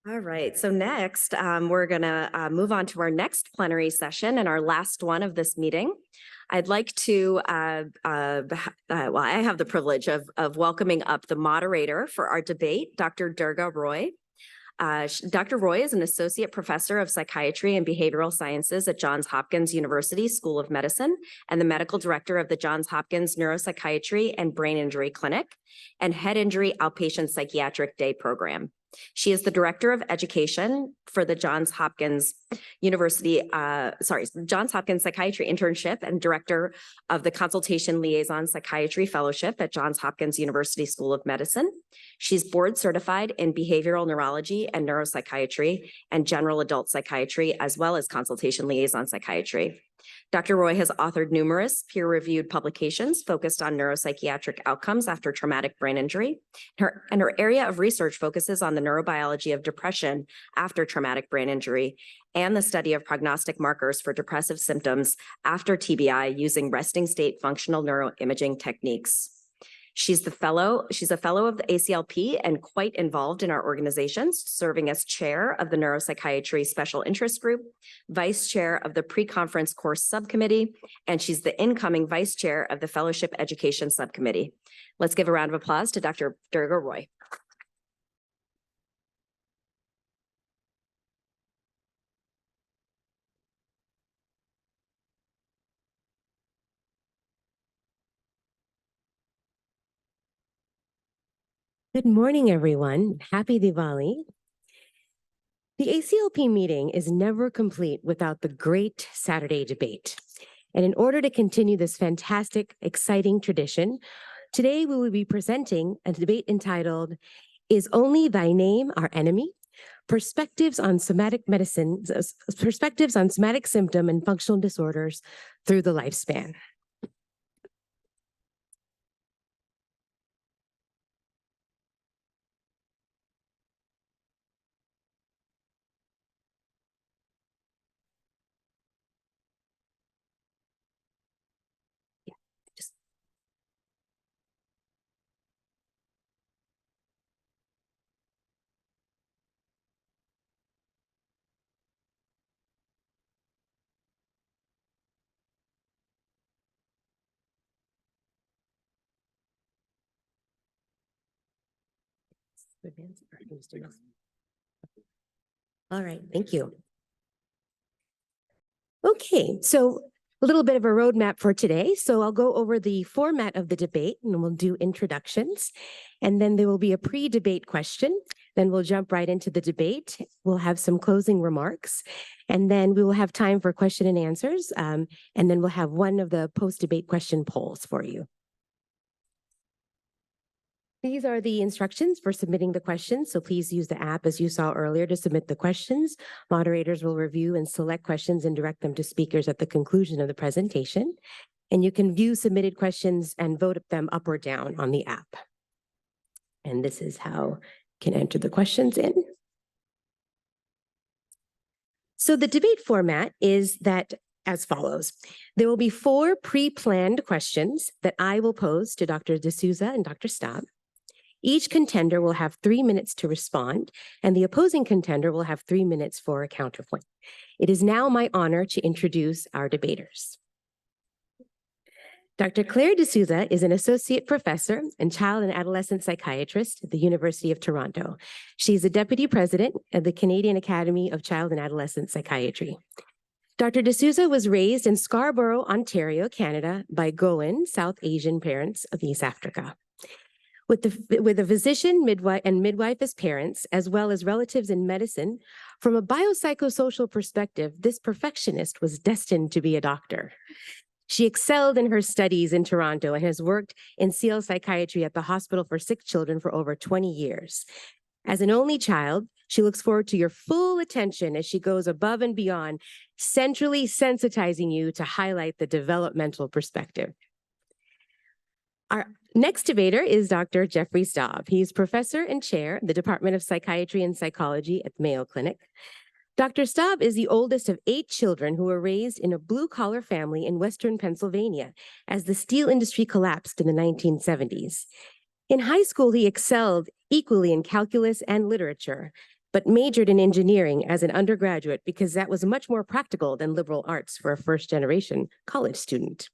All right, so next, we're going to move on to our next plenary session and our last one of this meeting. I'd like to, well, I have the privilege of welcoming up the moderator for our debate, Dr. Durga Roy. Dr. Roy is an associate professor of psychiatry and behavioral sciences at Johns Hopkins University School of Medicine and the medical director of the Johns Hopkins Neuropsychiatry and Brain Injury Clinic and Head Injury Outpatient Psychiatric Day Program. She is the director of education for the Johns Hopkins Psychiatry Internship and director of the Consultation-Liaison Psychiatry Fellowship at Johns Hopkins University School of Medicine. She's board certified in behavioral neurology and neuropsychiatry and general adult psychiatry, as well as consultation-liaison psychiatry. Dr. Roy has authored numerous peer-reviewed publications focused on neuropsychiatric outcomes after traumatic brain injury. Her area of research focuses on the neurobiology of depression after traumatic brain injury and the study of prognostic markers for depressive symptoms after TBI using resting state functional neuroimaging techniques. She's a fellow of the ACLP and quite involved in our organizations, serving as chair of the Neuropsychiatry Special Interest Group, vice chair of the pre-conference course subcommittee, and she's the incoming vice chair of the Fellowship Education Subcommittee. Let's give a round of applause to Dr. Durga Roy. Good morning, everyone. Happy Diwali. The ACLP meeting is never complete without the great Saturday debate. And in order to continue this fantastic, exciting tradition, today we will be presenting a debate entitled, Is Only Thy Name Our Enemy? Perspectives on somatic medicine, perspectives on somatic symptom and functional disorders through the lifespan. All right, thank you. Okay, so a little bit of a roadmap for today. So I'll go over the format of the debate and we'll do introductions. And then there will be a pre-debate question. Then we'll jump right into the debate. We'll have some closing remarks. And then we will have time for question and answers. And then we'll have one of the post-debate question polls for you. These are the instructions for submitting the questions, so please use the app as you saw earlier to submit the questions. Moderators will review and select questions and direct them to speakers at the conclusion of the presentation. And you can view submitted questions and vote them up or down on the app. And this is how you can enter the questions in. So the debate format is that as follows. There will be 4 pre-planned questions that I will pose to Dr. DeSouza and Dr. Staab. Each contender will have 3 minutes to respond, and the opposing contender will have 3 minutes for a counterpoint. It is now my honor to introduce our debaters. Dr. Claire DeSouza is an associate professor and child and adolescent psychiatrist at the University of Toronto. She's a deputy president of the Canadian Academy of Child and Adolescent Psychiatry. Dr. DeSouza was raised in Scarborough, Ontario, Canada, by Goan, South Asian parents of East Africa. With a physician, midwife as parents, as well as relatives in medicine, from a biopsychosocial perspective, this perfectionist was destined to be a doctor. She excelled in her studies in Toronto and has worked in CL psychiatry at the Hospital for Sick Children for over 20 years. As an only child, she looks forward to your full attention as she goes above and beyond, centrally sensitizing you to highlight the developmental perspective. Our next debater is Dr. Jeffrey Staab. He is professor and chair of the Department of Psychiatry and Psychology at the Mayo Clinic. Dr. Staab is the oldest of 8 children who were raised in a blue-collar family in Western Pennsylvania as the steel industry collapsed in the 1970s. In high school, he excelled equally in calculus and literature. but majored in engineering as an undergraduate because that was much more practical than liberal arts for a first-generation college student.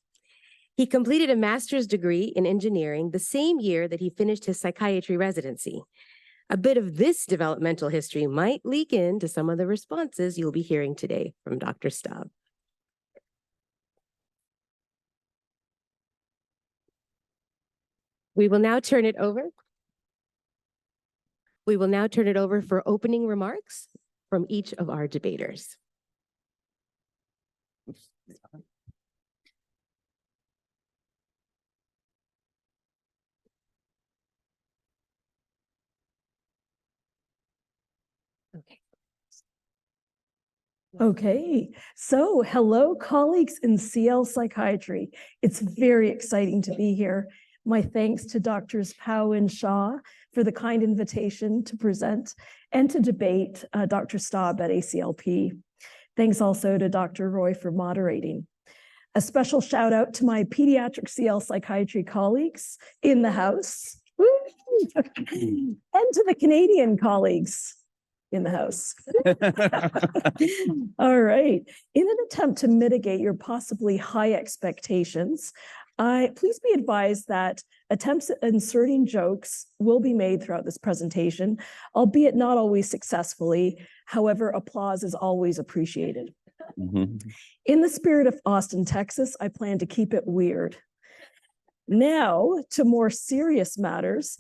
He completed a master's degree in engineering the same year that he finished his psychiatry residency. A bit of this developmental history might leak into some of the responses you'll be hearing today from Dr. Staab. We will now turn it over for opening remarks from each of our debaters. Okay, so hello, colleagues in CL Psychiatry. It's very exciting to be here. My thanks to Drs. Powell and Shaw for the kind invitation to present and to debate Dr. Staab at ACLP. Thanks also to Dr. Roy for moderating. A special shout out to my pediatric CL Psychiatry colleagues in the house and to the Canadian colleagues in the house. All right. In an attempt to mitigate your possibly high expectations, please be advised that attempts at inserting jokes will be made throughout this presentation, albeit not always successfully. However, applause is always appreciated. In the spirit of Austin, Texas, I plan to keep it weird. Now, to more serious matters.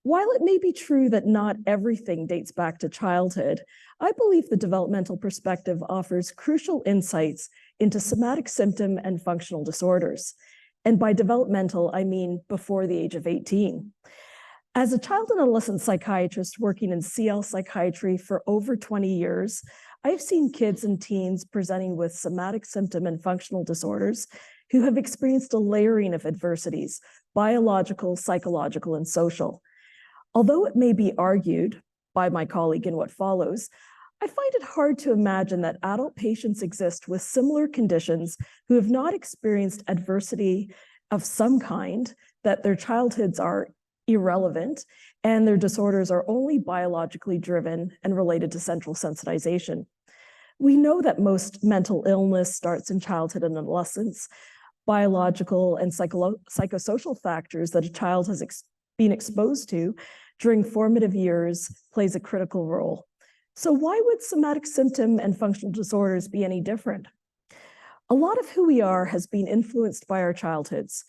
While it may be true that not everything dates back to childhood, I believe the developmental perspective offers crucial insights into somatic symptom and functional disorders. And by developmental, I mean before the age of 18. As a child and adolescent psychiatrist working in CL psychiatry for over 20 years, I've seen kids and teens presenting with somatic symptom and functional disorders who have experienced a layering of adversities, biological, psychological, and social. Although it may be argued by my colleague in what follows, I find it hard to imagine that adult patients exist with similar conditions who have not experienced adversity of some kind, that their childhoods are irrelevant, and their disorders are only biologically driven and related to central sensitization. We know that most mental illness starts in childhood and adolescence. Biological and psychosocial factors that a child has been exposed to during formative years plays a critical role. So why would somatic symptom and functional disorders be any different? A lot of who we are has been influenced by our childhoods.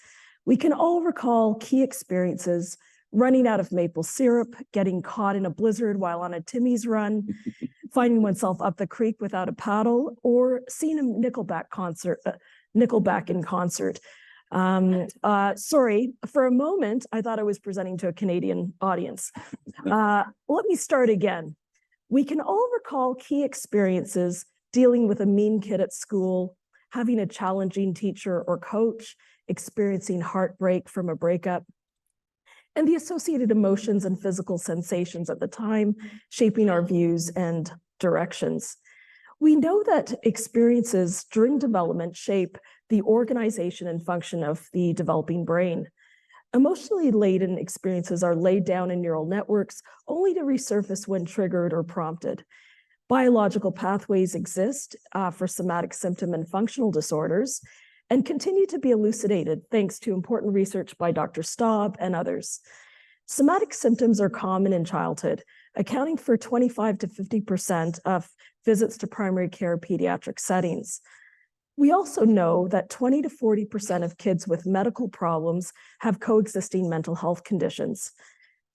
We can all recall key experiences: running out of maple syrup, getting caught in a blizzard while on a Timmy's run, finding oneself up the creek without a paddle, or seeing a Nickelback in concert. Sorry, for a moment, I thought I was presenting to a Canadian audience. Let me start again. We can all recall key experiences dealing with a mean kid at school, having a challenging teacher or coach, experiencing heartbreak from a breakup, and the associated emotions and physical sensations at the time, shaping our views and directions. We know that experiences during development shape the organization and function of the developing brain. Emotionally laden experiences are laid down in neural networks only to resurface when triggered or prompted. Biological pathways exist for somatic symptom and functional disorders and continue to be elucidated thanks to important research by Dr. Staab and others. Somatic symptoms are common in childhood, accounting for 25 to 50% of visits to primary care pediatric settings. We also know that 20 to 40% of kids with medical problems have coexisting mental health conditions.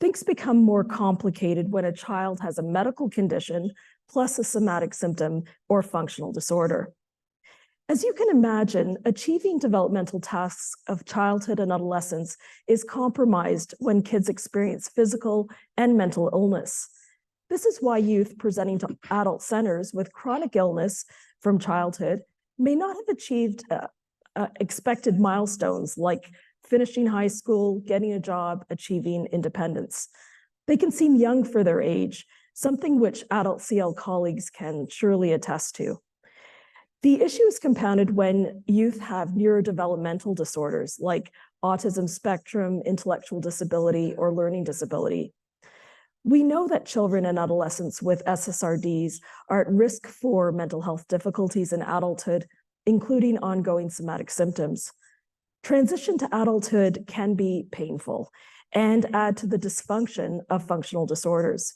Things become more complicated when a child has a medical condition plus a somatic symptom or functional disorder. As you can imagine, achieving developmental tasks of childhood and adolescence is compromised when kids experience physical and mental illness. This is why youth presenting to adult centers with chronic illness from childhood may not have achieved expected milestones like finishing high school, getting a job, achieving independence. They can seem young for their age, something which adult CL colleagues can surely attest to. The issue is compounded when youth have neurodevelopmental disorders like autism spectrum, intellectual disability, or learning disability. We know that children and adolescents with SSRDs are at risk for mental health difficulties in adulthood, including ongoing somatic symptoms. Transition to adulthood can be painful and add to the dysfunction of functional disorders.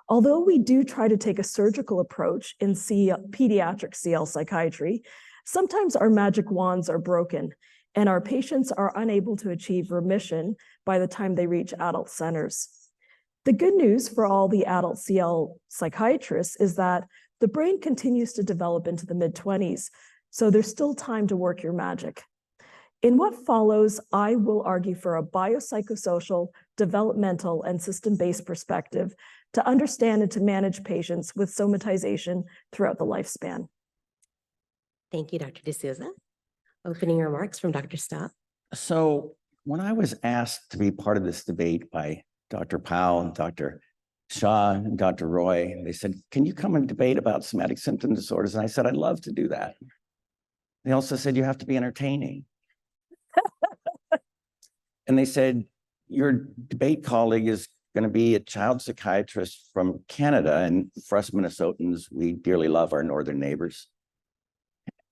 Although we do try to take a surgical approach in pediatric CL psychiatry, sometimes our magic wands are broken and our patients are unable to achieve remission by the time they reach adult centers. The good news for all the adult CL psychiatrists is that the brain continues to develop into the mid-20s, so there's still time to work your magic. In what follows, I will argue for a biopsychosocial, developmental, and system-based perspective to understand and to manage patients with somatization throughout the lifespan. Thank you, Dr. DeSouza. Opening remarks from Dr. Staab. So when I was asked to be part of this debate by Dr. Powell and Dr. Shaw and Dr. Roy, they said, can you come and debate about somatic symptom disorders? And I said, I'd love to do that. They also said, you have to be entertaining. And they said, your debate colleague is going to be a child psychiatrist from Canada. And for us Minnesotans, we dearly love our northern neighbors.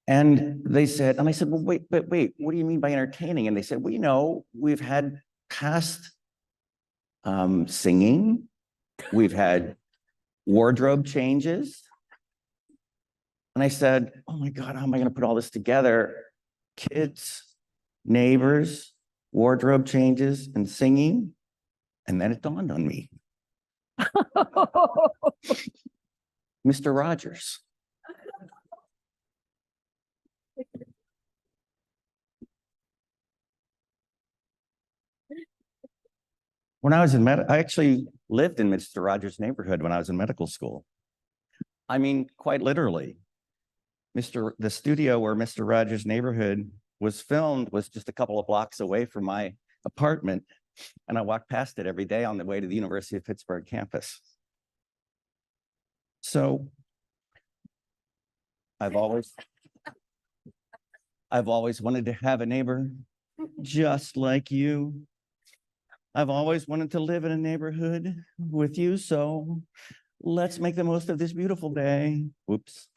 And they said, and I said, well, wait, what do you mean by entertaining? And they said, well, you know, we've had past singing, we've had wardrobe changes. And I said, oh my God, how am I going to put all this together? Kids, neighbors, wardrobe changes, and singing. And then it dawned on me. Mr. Rogers. When I was in I actually lived in Mr. Rogers' neighborhood when I was in medical school. I mean, quite literally. The studio where Mr. Rogers' neighborhood was filmed was just a couple of blocks away from my apartment, and I walked past it every day on the way to the University of Pittsburgh campus. So I've always wanted to have a neighbor just like you. I've always wanted to live in a neighborhood with you, so let's make the most of this beautiful day. Whoops.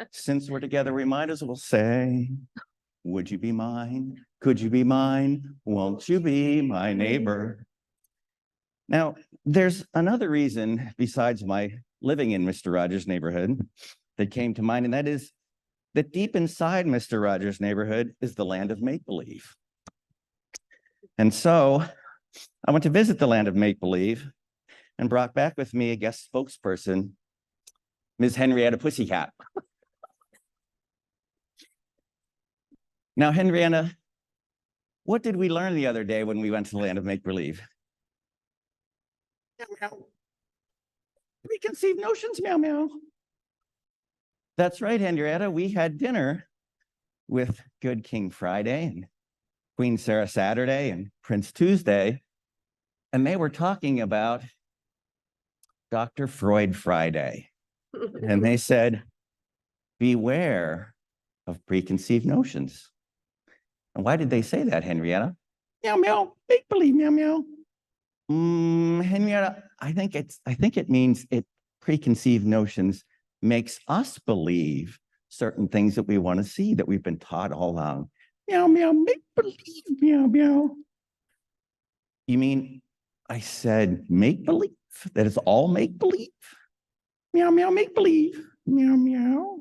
Since we're together, we might as well say, would you be mine? Could you be mine? Won't you be my neighbor? Now, there's another reason besides my living in Mr. Rogers' neighborhood that came to mind, and that is that deep inside Mr. Rogers' neighborhood is the land of make-believe. And so I went to visit the land of make-believe and brought back with me a guest spokesperson, Ms. Henrietta Pussycat. Now, Henrietta, what did we learn the other day when we went to the land of make-believe? Meow, meow. Preconceived notions, meow, meow. That's right, Henrietta. We had dinner with Good King Friday and Queen Sarah Saturday and Prince Tuesday, and they were talking about Dr. Freud Friday. And they said, beware of preconceived notions. And why did they say that, Henrietta? Meow, meow, make believe, meow, meow. Henrietta, I think it means preconceived notions makes us believe certain things that we want to see, that we've been taught all along. Meow, meow, make believe, meow, meow. You mean I said make believe? That is all make believe? Meow, meow, make believe, meow, meow.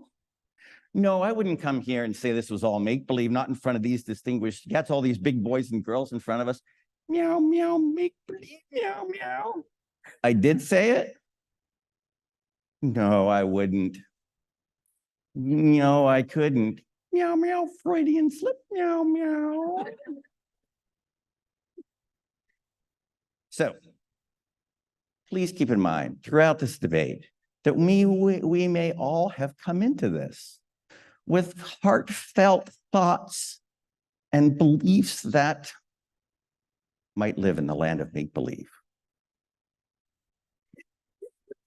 No, I wouldn't come here and say this was all make believe, not in front of these distinguished cats, all these big boys and girls in front of us. Meow, meow, make believe, meow, meow. I did say it? No, I wouldn't. No, I couldn't. Meow, meow, Freudian slip, meow, meow. So, please keep in mind throughout this debate that we may all have come into this with heartfelt thoughts and beliefs that might live in the land of make-believe.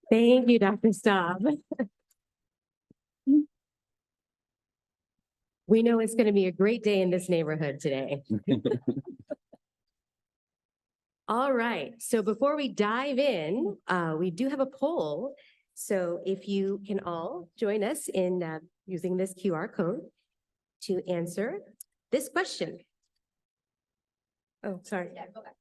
Thank you, Dr. Staab. We know it's going to be a great day in this neighborhood today. All right, so before we dive in, we do have a poll. So if you can all join us in using this QR code to answer this question. Oh, sorry. Yeah, go back.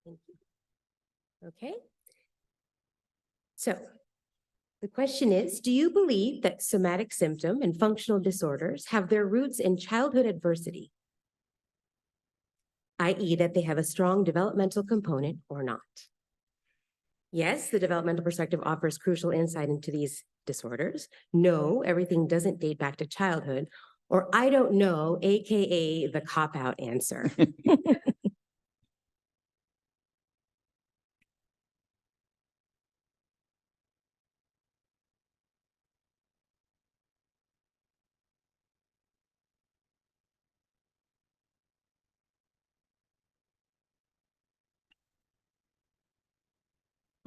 Thank you. Okay. So the question is, do you believe that somatic symptom and functional disorders have their roots in childhood adversity, i.e. that they have a strong developmental component or not? Yes, the developmental perspective offers crucial insight into these disorders. No, everything doesn't date back to childhood. Or I don't know, AKA the cop-out answer.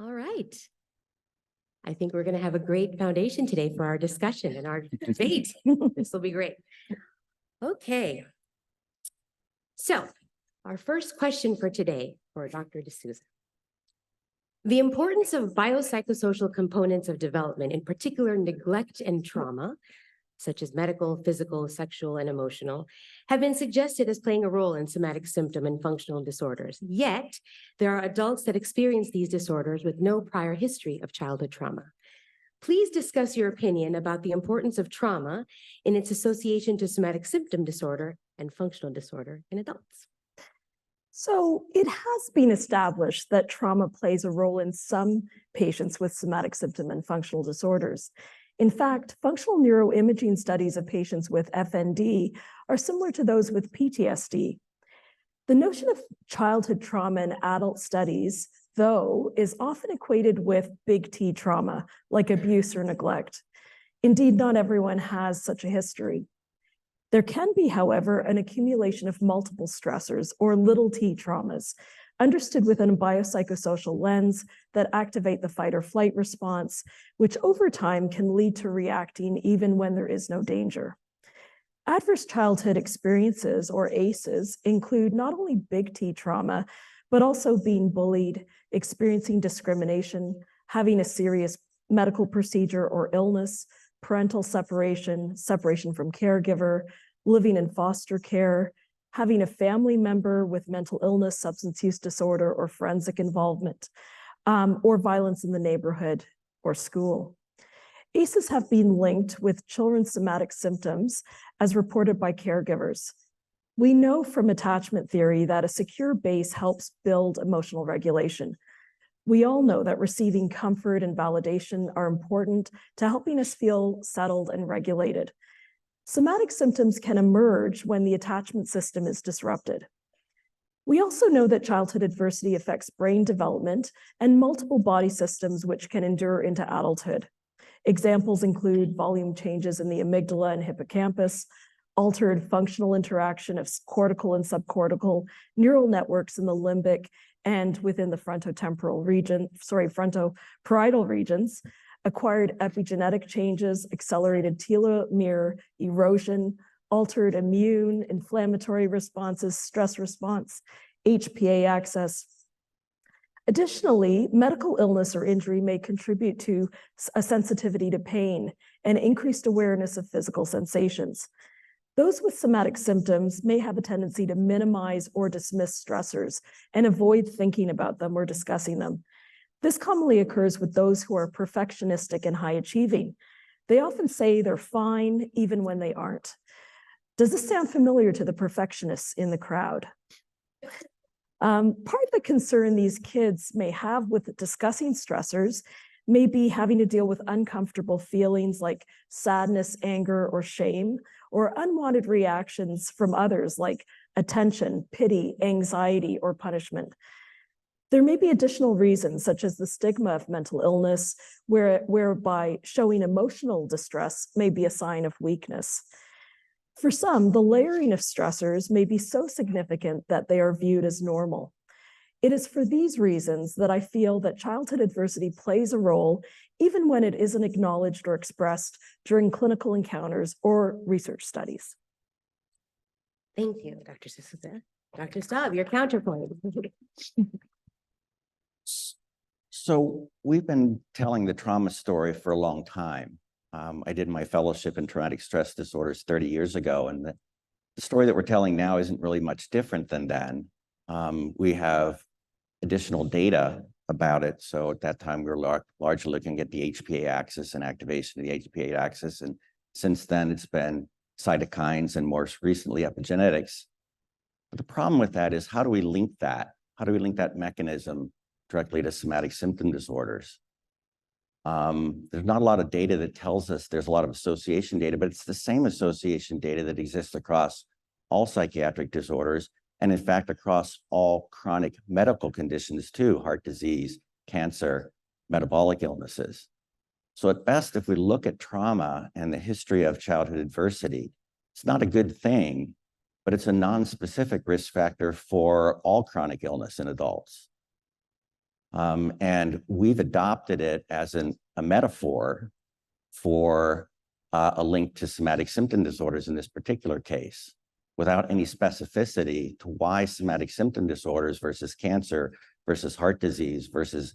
All right. I think we're going to have a great foundation today for our discussion and our debate. This will be great. Okay. So our first question for today for Dr. DeSouza. The importance of biopsychosocial components of development, in particular neglect and trauma, such as medical, physical, sexual, and emotional, have been suggested as playing a role in somatic symptom and functional disorders. Yet, there are adults that experience these disorders with no prior history of childhood trauma. Please discuss your opinion about the importance of trauma in its association to somatic symptom disorder and functional disorder in adults. So it has been established that trauma plays a role in some patients with somatic symptom and functional disorders. In fact, functional neuroimaging studies of patients with FND are similar to those with PTSD. The notion of childhood trauma in adult studies, though, is often equated with big T trauma, like abuse or neglect. Indeed, not everyone has such a history. There can be, however, an accumulation of multiple stressors or little T traumas, understood within a biopsychosocial lens that activate the fight or flight response, which over time can lead to reacting even when there is no danger. Adverse childhood experiences, or ACEs, include not only big T trauma, but also being bullied, experiencing discrimination, having a serious medical procedure or illness, parental separation, separation from caregiver, living in foster care, having a family member with mental illness, substance use disorder, or forensic involvement, or violence in the neighborhood or school. ACEs have been linked with children's somatic symptoms as reported by caregivers. We know from attachment theory that a secure base helps build emotional regulation. We all know that receiving comfort and validation are important to helping us feel settled and regulated. Somatic symptoms can emerge when the attachment system is disrupted. We also know that childhood adversity affects brain development and multiple body systems which can endure into adulthood. Examples include volume changes in the amygdala and hippocampus, altered functional interaction of cortical and subcortical neural networks in the limbic and within the frontotemporal region, frontoparietal regions, acquired epigenetic changes, accelerated telomere erosion, altered immune, inflammatory responses, stress response, HPA axis. Additionally, medical illness or injury may contribute to a sensitivity to pain and increased awareness of physical sensations. Those with somatic symptoms may have a tendency to minimize or dismiss stressors and avoid thinking about them or discussing them. This commonly occurs with those who are perfectionistic and high achieving. They often say they're fine even when they aren't. Does this sound familiar to the perfectionists in the crowd? Part of the concern these kids may have with discussing stressors may be having to deal with uncomfortable feelings like sadness, anger, or shame, or unwanted reactions from others like attention, pity, anxiety, or punishment. There may be additional reasons, such as the stigma of mental illness, whereby showing emotional distress may be a sign of weakness. For some, the layering of stressors may be so significant that they are viewed as normal. It is for these reasons that I feel that childhood adversity plays a role, even when it isn't acknowledged or expressed during clinical encounters or research studies. Thank you, Dr. DeSouza. Dr. Staab, your counterpoint. So we've been telling the trauma story for a long time. I did my fellowship in traumatic stress disorders 30 years ago, and the story that we're telling now isn't really much different than then. We have additional data about it. So at that time, we were largely looking at the HPA axis and activation of the HPA axis. And since then, it's been cytokines and more recently epigenetics. But the problem with that is, how do we link that? How do we link that mechanism directly to somatic symptom disorders? There's not a lot of data that tells us. There's a lot of association data, but it's the same association data that exists across all psychiatric disorders, and in fact, across all chronic medical conditions too: heart disease, cancer, metabolic illnesses. So at best, if we look at trauma and the history of childhood adversity, it's not a good thing, but it's a non-specific risk factor for all chronic illness in adults. And we've adopted it as a metaphor for a link to somatic symptom disorders in this particular case, without any specificity to why somatic symptom disorders versus cancer versus heart disease versus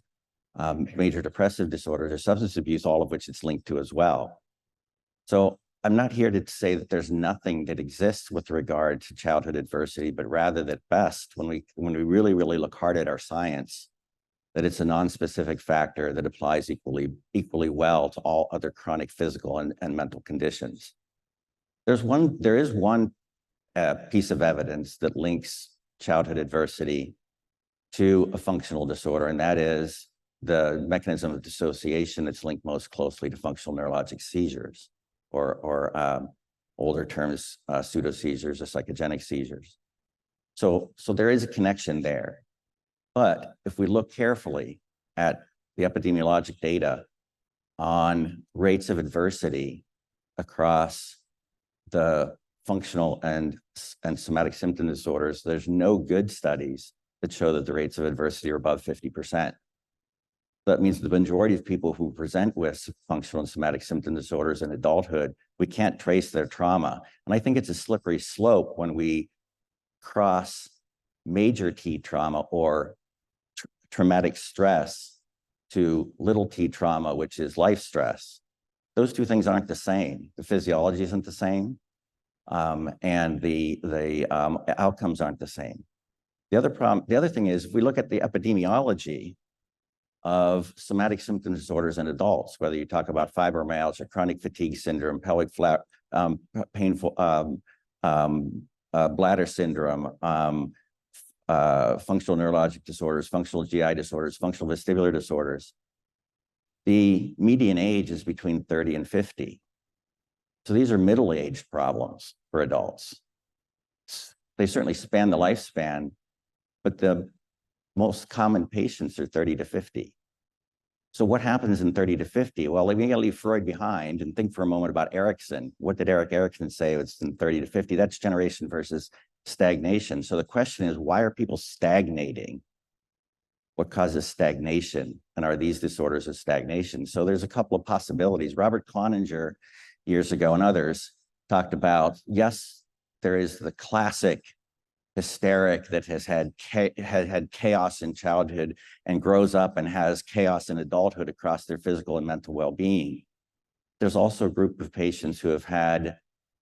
major depressive disorders or substance abuse, all of which it's linked to as well. So I'm not here to say that there's nothing that exists with regard to childhood adversity, but rather that best, when we really, really look hard at our science, that it's a non-specific factor that applies equally well to all other chronic physical and mental conditions. There is one piece of evidence that links childhood adversity to a functional disorder, and that is the mechanism of dissociation that's linked most closely to functional neurologic seizures, or older terms, pseudo seizures or psychogenic seizures. So there is a connection there. But if we look carefully at the epidemiologic data on rates of adversity across the functional and somatic symptom disorders, there's no good studies that show that the rates of adversity are above 50%. That means the majority of people who present with functional and somatic symptom disorders in adulthood, we can't trace their trauma. And I think it's a slippery slope when we cross major T trauma or traumatic stress to little t trauma, which is life stress. Those two things aren't the same. The physiology isn't the same, and the outcomes aren't the same. The other thing is, if we look at the epidemiology of somatic symptom disorders in adults, whether you talk about fibromyalgia, chronic fatigue syndrome, pelvic flat, painful bladder syndrome, functional neurologic disorders, functional GI disorders, functional vestibular disorders, the median age is between 30 and 50. So these are middle-aged problems for adults. They certainly span the lifespan, but the most common patients are 30 to 50. So what happens in 30 to 50? Well, we gotta leave Freud behind and think for a moment about Erickson. What did Erik Erikson say? It's in 30 to 50. That's generation versus stagnation. So the question is, why are people stagnating? What causes stagnation? And are these disorders of stagnation? So there's a couple of possibilities. Robert Cloninger years ago and others talked about, yes, there is the classic hysteric that has had chaos in childhood and grows up and has chaos in adulthood across their physical and mental well-being. There's also a group of patients who have had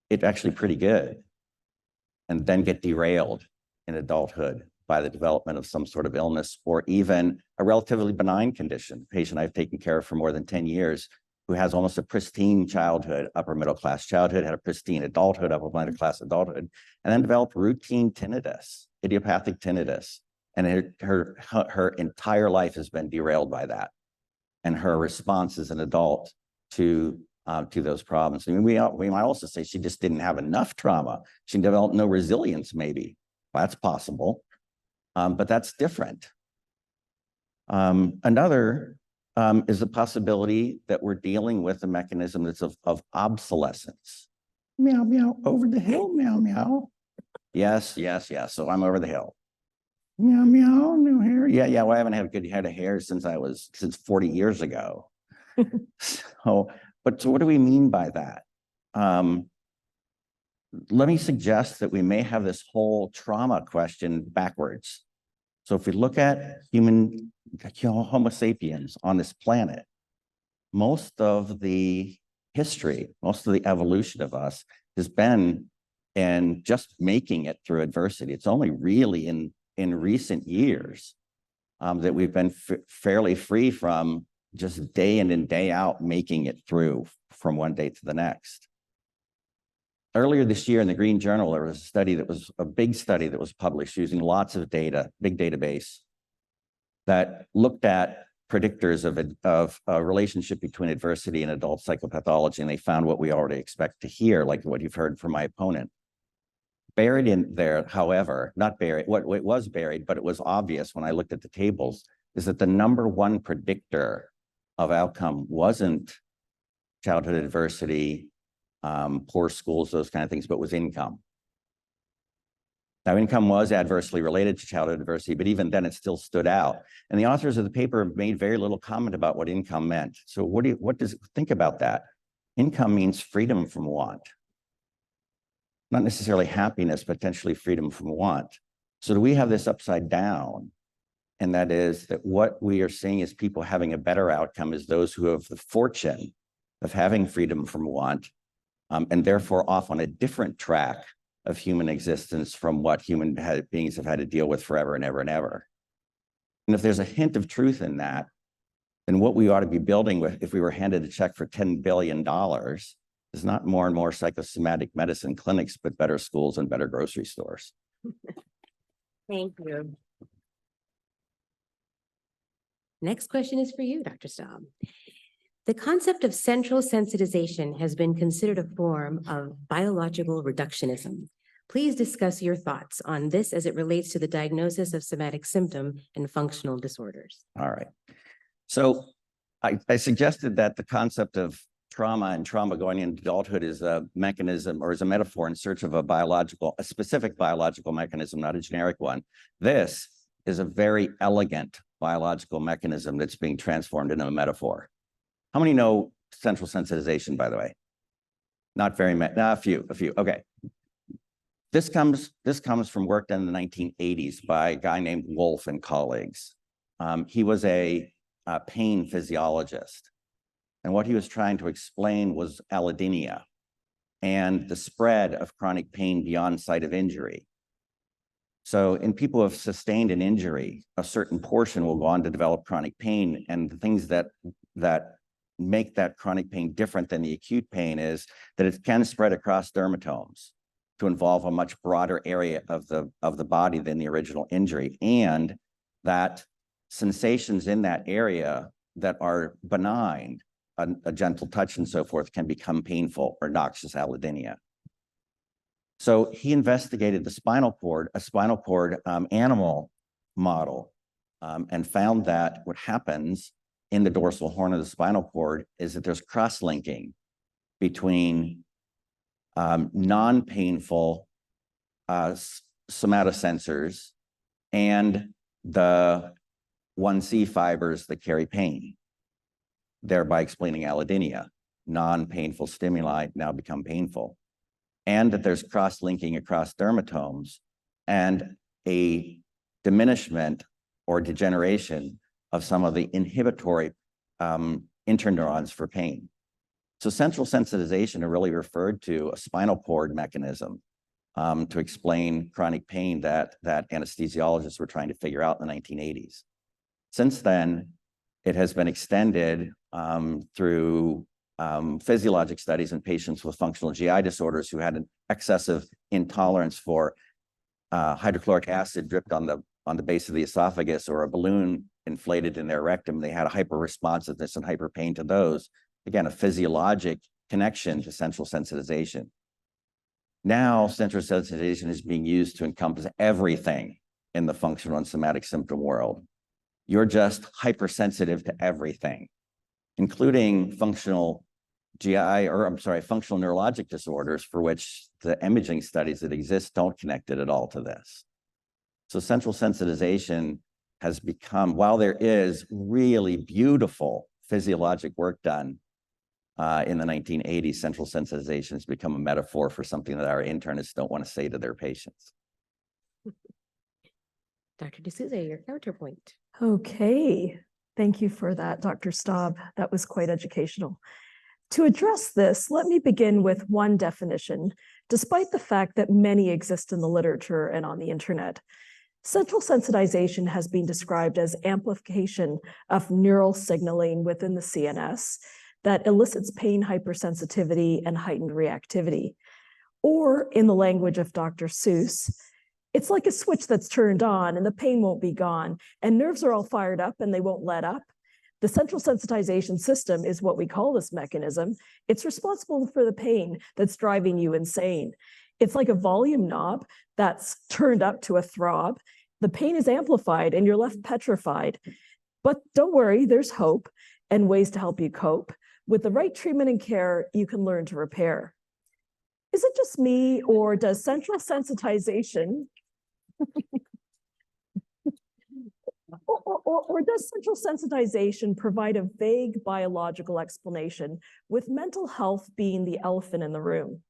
it actually pretty good and then get derailed in adulthood by the development of some sort of illness or even a relatively benign condition. A patient I've taken care of for more than 10 years who has almost a pristine childhood, upper middle class childhood, had a pristine adulthood, upper middle class adulthood, and then developed routine tinnitus, idiopathic tinnitus. And her entire life has been derailed by that. And her response as an adult to those problems. I mean, we might also say she just didn't have enough trauma. She developed no resilience, maybe. Well, that's possible, but that's different. Another is the possibility that we're dealing with a mechanism that's of obsolescence. Meow, meow, over the hill, meow, meow. Yes, yes, yes. So I'm over the hill. Meow, meow, new hair. Yeah, yeah. Well, I haven't had a good head of hair since 40 years ago. So what do we mean by that? Let me suggest that we may have this whole trauma question backwards. So if we look at Homo sapiens on this planet, most of the history, most of the evolution of us has been in just making it through adversity. It's only really in recent years that we've been fairly free from just day in and day out making it through from one day to the next. Earlier this year in the Green Journal, there was a big study that was published using lots of data, big database, that looked at predictors of a relationship between adversity and adult psychopathology, and they found what we already expect to hear, like what you've heard from my opponent. Buried in there, however, not buried, what it was buried, but it was obvious when I looked at the tables, is that the number one predictor of outcome wasn't childhood adversity, poor schools, those kind of things, but was income. Now, income was adversely related to childhood adversity, but even then it still stood out. And the authors of the paper made very little comment about what income meant. So what does it think about that? Income means freedom from want. Not necessarily happiness, potentially freedom from want. So do we have this upside down? And that is that what we are seeing is people having a better outcome is those who have the fortune of having freedom from want, and therefore off on a different track of human existence from what human beings have had to deal with forever and ever and ever. And if there's a hint of truth in that, then what we ought to be building with, if we were handed a check for $10 billion, is not more and more psychosomatic medicine clinics, but better schools and better grocery stores. Thank you. Next question is for you, Dr. Staab. The concept of central sensitization has been considered a form of biological reductionism. Please discuss your thoughts on this as it relates to the diagnosis of somatic symptom and functional disorders. All right. So I suggested that the concept of trauma and trauma going into adulthood is a mechanism or is a metaphor in search of a specific biological mechanism, not a generic one. This is a very elegant biological mechanism that's being transformed into a metaphor. How many know central sensitization, by the way? Not very many, a few. Okay. This comes from work done in the 1980s by a guy named Wolf and colleagues. He was a pain physiologist. And what he was trying to explain was allodynia and the spread of chronic pain beyond site of injury. So in people who have sustained an injury, a certain portion will go on to develop chronic pain. And the things that make that chronic pain different than the acute pain is that it can spread across dermatomes to involve a much broader area of the body than the original injury, and that sensations in that area that are benign, a gentle touch and so forth, can become painful or noxious allodynia. So he investigated the spinal cord, a spinal cord animal model, and found that what happens in the dorsal horn of the spinal cord is that there's cross-linking between non-painful somatosensors and the 1C fibers that carry pain, thereby explaining allodynia. Non-painful stimuli now become painful. And that there's cross-linking across dermatomes and a diminishment or degeneration of some of the inhibitory interneurons for pain. So central sensitization are really referred to a spinal cord mechanism to explain chronic pain that anesthesiologists were trying to figure out in the 1980s. Since then, it has been extended through physiologic studies in patients with functional GI disorders who had an excessive intolerance for hydrochloric acid dripped on the base of the esophagus, or a balloon inflated in their rectum. They had a hyperresponsiveness and hyperpain to those. Again, a physiologic connection to central sensitization. Now, central sensitization is being used to encompass everything in the functional and somatic symptom world. You're just hypersensitive to everything, including functional functional neurologic disorders for which the imaging studies that exist don't connect it at all to this. So central sensitization has become, while there is really beautiful physiologic work done in the 1980s, central sensitization has become a metaphor for something that our internists don't want to say to their patients. Dr. DeSouza, your counterpoint. Okay, thank you for that, Dr. Staab. That was quite educational. To address this, let me begin with one definition, despite the fact that many exist in the literature and on the internet. Central sensitization has been described as amplification of neural signaling within the CNS that elicits pain hypersensitivity and heightened reactivity. Or in the language of Dr. Seuss, it's like a switch that's turned on and the pain won't be gone, and nerves are all fired up and they won't let up. The central sensitization system is what we call this mechanism. It's responsible for the pain that's driving you insane. It's like a volume knob that's turned up to a throb. The pain is amplified and you're left petrified. But don't worry, there's hope and ways to help you cope. With the right treatment and care, you can learn to repair. Is it just me, or does central sensitization or does central sensitization provide a vague biological explanation, with mental health being the elephant in the room?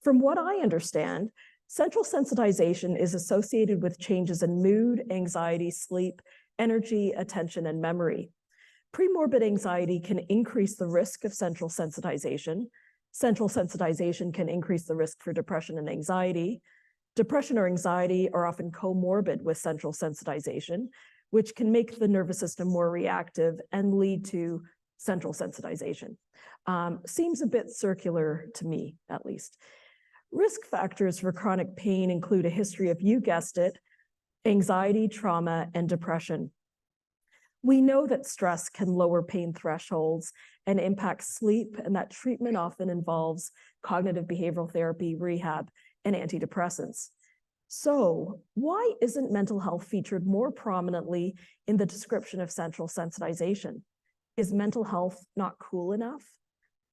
From what I understand, central sensitization is associated with changes in mood, anxiety, sleep, energy, attention, and memory. Premorbid anxiety can increase the risk of central sensitization. Central sensitization can increase the risk for depression and anxiety. Depression or anxiety are often comorbid with central sensitization, which can make the nervous system more reactive and lead to central sensitization. Seems a bit circular to me, at least. Risk factors for chronic pain include a history of, you guessed it, anxiety, trauma, and depression. We know that stress can lower pain thresholds and impact sleep, and that treatment often involves cognitive behavioral therapy, rehab, and antidepressants. So why isn't mental health featured more prominently in the description of central sensitization? Is mental health not cool enough?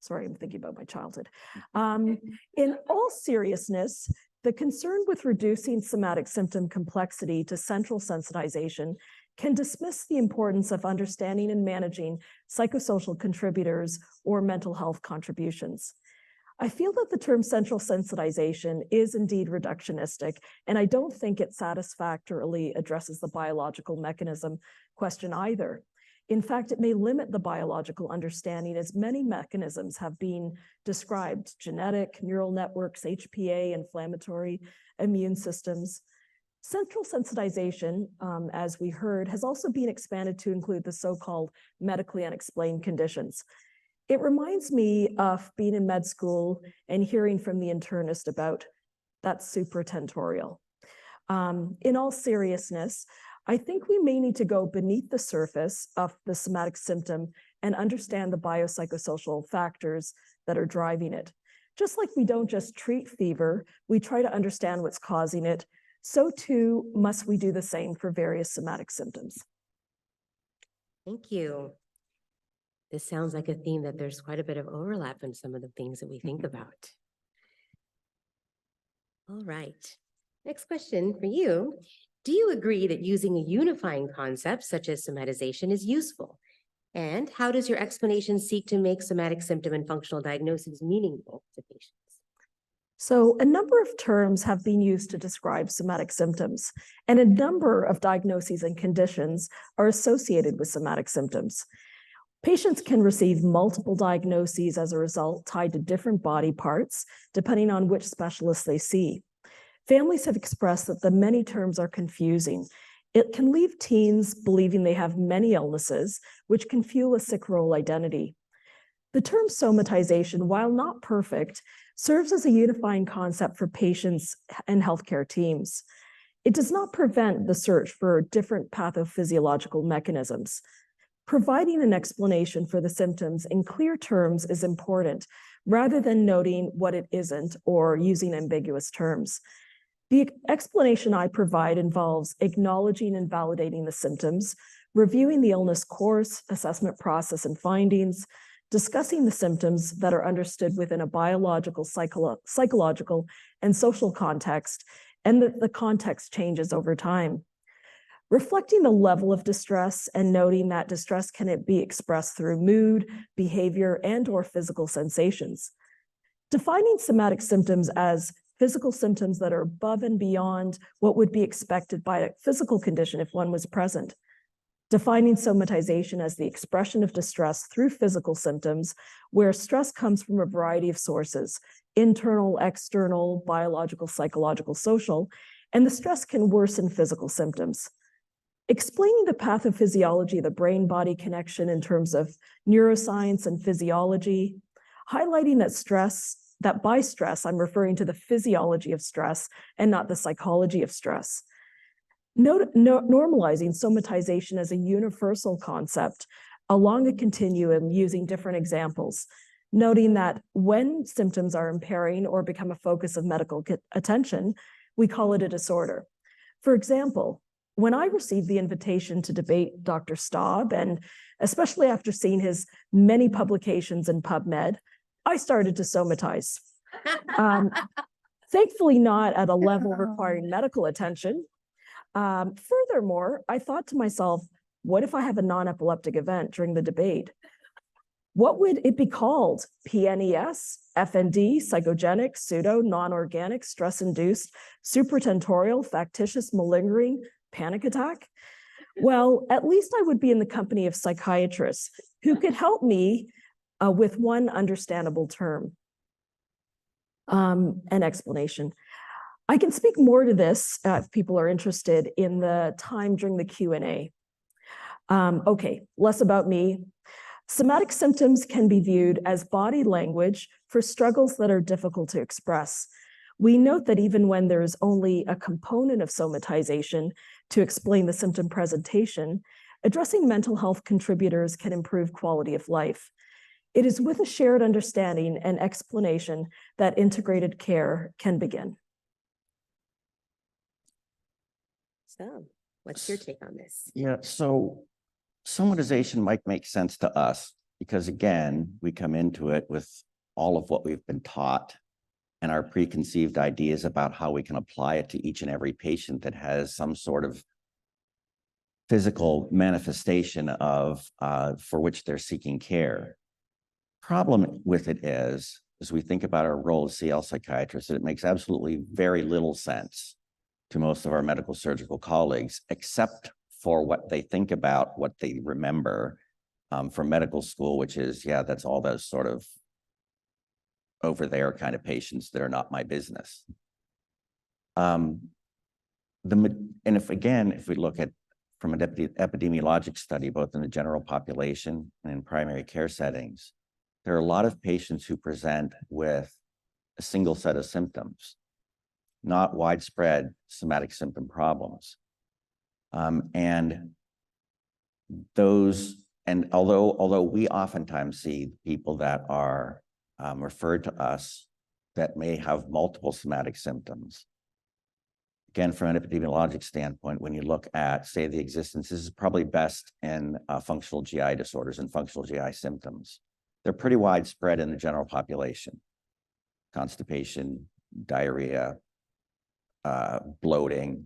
Sorry, I'm thinking about my childhood. In all seriousness, the concern with reducing somatic symptom complexity to central sensitization can dismiss the importance of understanding and managing psychosocial contributors or mental health contributions. I feel that the term central sensitization is indeed reductionistic, and I don't think it satisfactorily addresses the biological mechanism question either. In fact, it may limit the biological understanding, as many mechanisms have been described: genetic, neural networks, HPA, inflammatory, immune systems. Central sensitization, as we heard, has also been expanded to include the so-called medically unexplained conditions. It reminds me of being in med school and hearing from the internist about that supratentorial. In all seriousness, I think we may need to go beneath the surface of the somatic symptom and understand the biopsychosocial factors that are driving it. Just like we don't just treat fever, we try to understand what's causing it, so too must we do the same for various somatic symptoms. Thank you. This sounds like a theme that there's quite a bit of overlap in some of the things that we think about. All right. Next question for you. Do you agree that using a unifying concept such as somatization is useful? And how does your explanation seek to make somatic symptom and functional diagnoses meaningful to patients? So a number of terms have been used to describe somatic symptoms, and a number of diagnoses and conditions are associated with somatic symptoms. Patients can receive multiple diagnoses as a result, tied to different body parts, depending on which specialist they see. Families have expressed that the many terms are confusing. It can leave teens believing they have many illnesses, which can fuel a sick role identity. The term somatization, while not perfect, serves as a unifying concept for patients and healthcare teams. It does not prevent the search for different pathophysiological mechanisms. Providing an explanation for the symptoms in clear terms is important, rather than noting what it isn't or using ambiguous terms. The explanation I provide involves acknowledging and validating the symptoms, reviewing the illness course, assessment process and findings, discussing the symptoms that are understood within a biological, psychological, and social context, and that the context changes over time. Reflecting the level of distress and noting that distress can be expressed through mood, behavior, and/or physical sensations. Defining somatic symptoms as physical symptoms that are above and beyond what would be expected by a physical condition if one was present. Defining somatization as the expression of distress through physical symptoms, where stress comes from a variety of sources, internal, external, biological, psychological, social, and the stress can worsen physical symptoms. Explaining the pathophysiology of the brain-body connection in terms of neuroscience and physiology, highlighting that by stress, I'm referring to the physiology of stress and not the psychology of stress. Normalizing somatization as a universal concept along a continuum using different examples, noting that when symptoms are impairing or become a focus of medical attention, we call it a disorder. For example, when I received the invitation to debate Dr. Staab, and especially after seeing his many publications in PubMed, I started to somatize. Thankfully not at a level requiring medical attention. Furthermore, I thought to myself, what if I have a non-epileptic event during the debate? What would it be called? PNES, FND, psychogenic, pseudo, non-organic, stress-induced, supratentorial, factitious, malingering, panic attack? Well, at least I would be in the company of psychiatrists who could help me with one understandable term, an explanation. I can speak more to this if people are interested in the time during the Q&A. Okay, less about me. Somatic symptoms can be viewed as body language for struggles that are difficult to express. We note that even when there is only a component of somatization to explain the symptom presentation, addressing mental health contributors can improve quality of life. It is with a shared understanding and explanation that integrated care can begin. So, what's your take on this? Yeah, so somatization might make sense to us because, again, we come into it with all of what we've been taught and our preconceived ideas about how we can apply it to each and every patient that has some sort of physical manifestation of for which they're seeking care. Problem with it is, as we think about our role as CL psychiatrists, it makes absolutely very little sense to most of our medical surgical colleagues, except for what they think about, what they remember from medical school, which is, yeah, that's all those sort of over there kind of patients that are not my business. And if we look at from an epidemiologic study, both in the general population and in primary care settings, there are a lot of patients who present with a single set of symptoms, not widespread somatic symptom problems. And although we oftentimes see people that are referred to us that may have multiple somatic symptoms. Again, from an epidemiologic standpoint, when you look at, say, the existence, this is probably best in functional GI disorders and functional GI symptoms. They're pretty widespread in the general population. Constipation, diarrhea, bloating.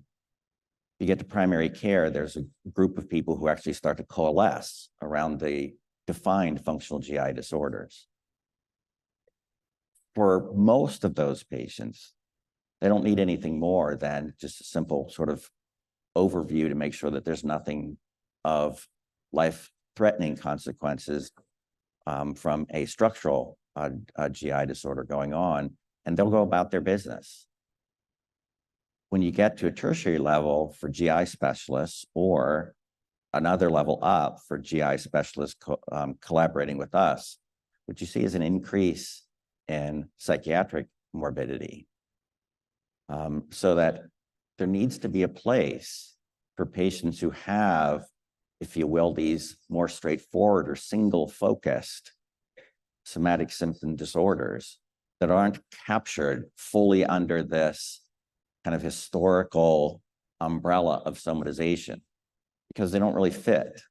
You get to primary care, there's a group of people who actually start to coalesce around the defined functional GI disorders. For most of those patients, they don't need anything more than just a simple sort of overview to make sure that there's nothing of life-threatening consequences from a structural GI disorder going on, and they'll go about their business. When you get to a tertiary level for GI specialists or another level up for GI specialists collaborating with us, what you see is an increase in psychiatric morbidity. So that there needs to be a place for patients who have, if you will, these more straightforward or single-focused somatic symptom disorders that aren't captured fully under this kind of historical umbrella of somatization. because they don't really fit.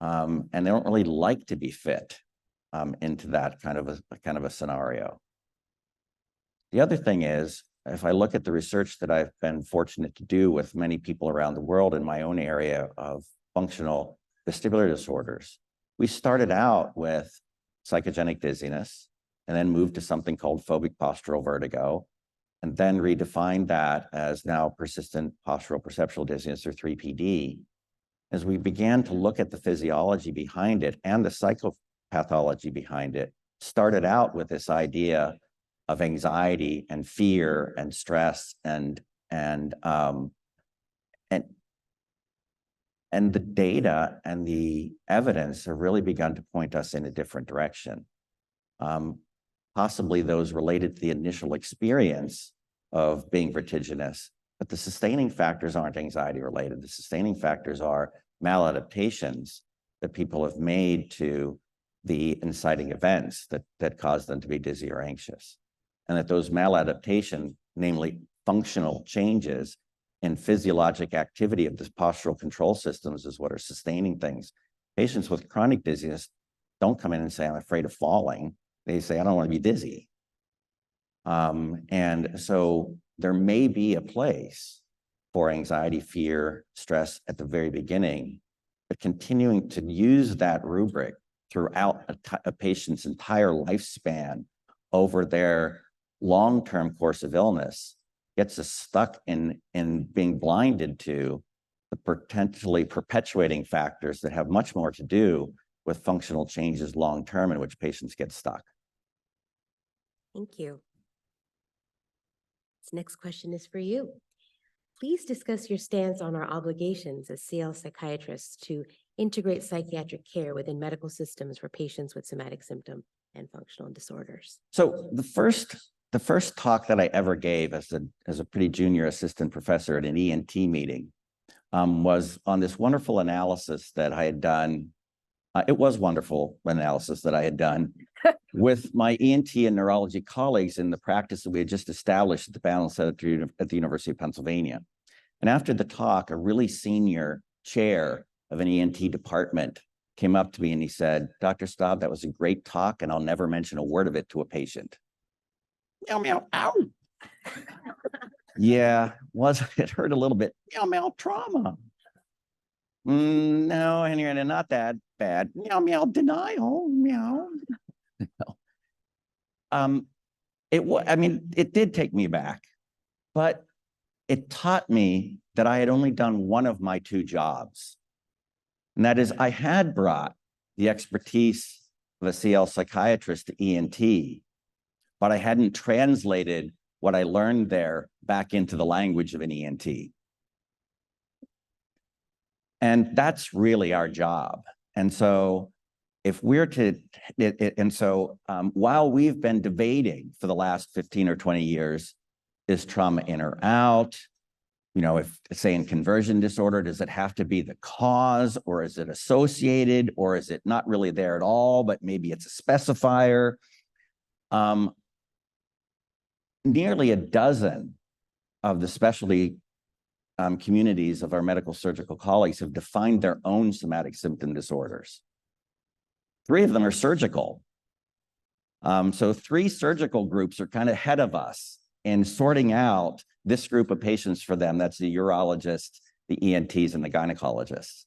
And they don't really like to be fit into that kind of a scenario. The other thing is, if I look at the research that I've been fortunate to do with many people around the world in my own area of functional vestibular disorders, we started out with psychogenic dizziness and then moved to something called phobic postural vertigo, and then redefined that as now persistent postural perceptual dizziness, or 3PD. As we began to look at the physiology behind it and the psychopathology behind it, started out with this idea of anxiety and fear and stress and the data and the evidence have really begun to point us in a different direction. Possibly those related to the initial experience of being vertiginous, but the sustaining factors aren't anxiety related. The sustaining factors are maladaptations that people have made to the inciting events that cause them to be dizzy or anxious. And that those maladaptation, namely functional changes in physiologic activity of the postural control systems, is what are sustaining things. Patients with chronic dizziness don't come in and say, I'm afraid of falling. They say, I don't want to be dizzy. And so there may be a place for anxiety, fear, stress at the very beginning, but continuing to use that rubric throughout a patient's entire lifespan over their long-term course of illness gets us stuck in being blinded to the potentially perpetuating factors that have much more to do with functional changes long-term, in which patients get stuck. Thank you. This next question is for you. Please discuss your stance on our obligations as CL psychiatrists to integrate psychiatric care within medical systems for patients with somatic symptom and functional disorders. So the first talk that I ever gave as a pretty junior assistant professor at an ENT meeting was on this wonderful analysis that I had done. It was wonderful analysis that I had done with my ENT and neurology colleagues in the practice that we had just established at the Balance Center at the University of Pennsylvania. And after the talk, a really senior chair of an ENT department came up to me and he said, Dr. Staab, that was a great talk, and I'll never mention a word of it to a patient. Meow, meow, ow. Yeah, it hurt a little bit. Meow, meow, trauma. No, Henrietta, not that bad. Meow, meow, denial, meow. It did take me back, but it taught me that I had only done one of my two jobs. And that is, I had brought the expertise of a CL psychiatrist to ENT, but I hadn't translated what I learned there back into the language of an ENT. And that's really our job. And so if we're to, while we've been debating for the last 15 or 20 years, is trauma in or out? You know, if say in conversion disorder, does it have to be the cause, or is it associated, or is it not really there at all, but maybe it's a specifier? Nearly a dozen of the specialty communities of our medical surgical colleagues have defined their own somatic symptom disorders. 3 of them are surgical. So 3 surgical groups are kind of ahead of us in sorting out this group of patients for them. That's the urologists, the ENTs, and the gynecologists.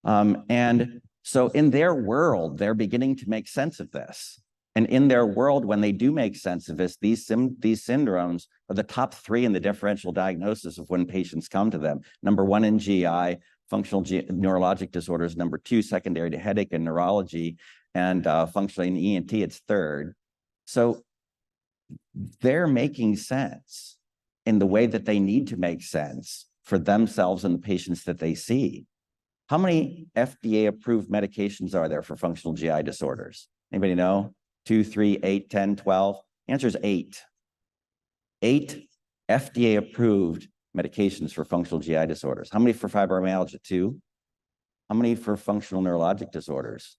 And so in their world, they're beginning to make sense of this. And in their world, when they do make sense of this, these syndromes are the top 3 in the differential diagnosis of when patients come to them. Number 1 in GI, functional neurologic disorders. Number 2, secondary to headache and neurology. And functionally in ENT, it's 3rd. So they're making sense in the way that they need to make sense for themselves and the patients that they see. How many FDA-approved medications are there for functional GI disorders? Anybody know? 2, 3, 8, 10, 12? The answer is 8. 8 FDA-approved medications for functional GI disorders. How many for fibromyalgia? 2. How many for functional neurologic disorders?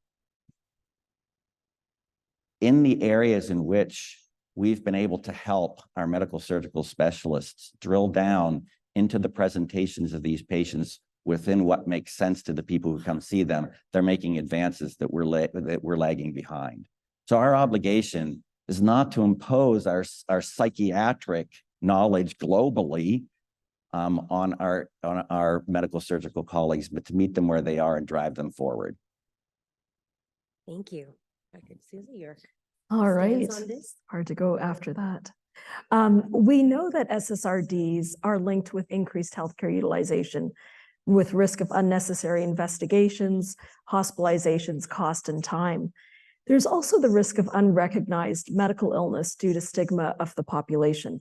In the areas in which we've been able to help our medical surgical specialists drill down into the presentations of these patients within what makes sense to the people who come see them, they're making advances that we're lagging behind. So our obligation is not to impose our psychiatric knowledge globally on our medical surgical colleagues, but to meet them where they are and drive them forward. Thank you. Dr. DeSouza, your All right. stance on this? Hard to go after that. We know that SSRDs are linked with increased healthcare utilization, with risk of unnecessary investigations, hospitalizations, cost, and time. There's also the risk of unrecognized medical illness due to stigma of the population.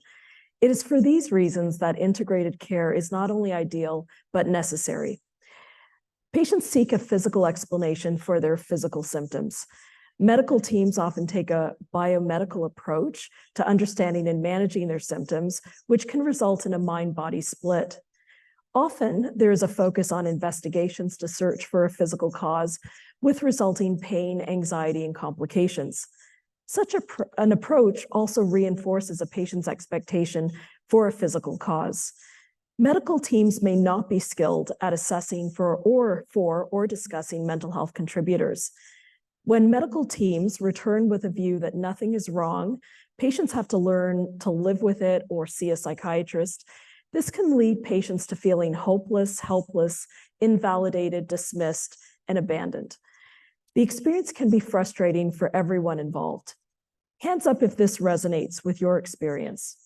It is for these reasons that integrated care is not only ideal, but necessary. Patients seek a physical explanation for their physical symptoms. Medical teams often take a biomedical approach to understanding and managing their symptoms, which can result in a mind-body split. Often, there is a focus on investigations to search for a physical cause, with resulting pain, anxiety, and complications. Such an approach also reinforces a patient's expectation for a physical cause. Medical teams may not be skilled at assessing for or discussing mental health contributors. When medical teams return with a view that nothing is wrong, patients have to learn to live with it or see a psychiatrist. This can lead patients to feeling hopeless, helpless, invalidated, dismissed, and abandoned. The experience can be frustrating for everyone involved. Hands up if this resonates with your experience.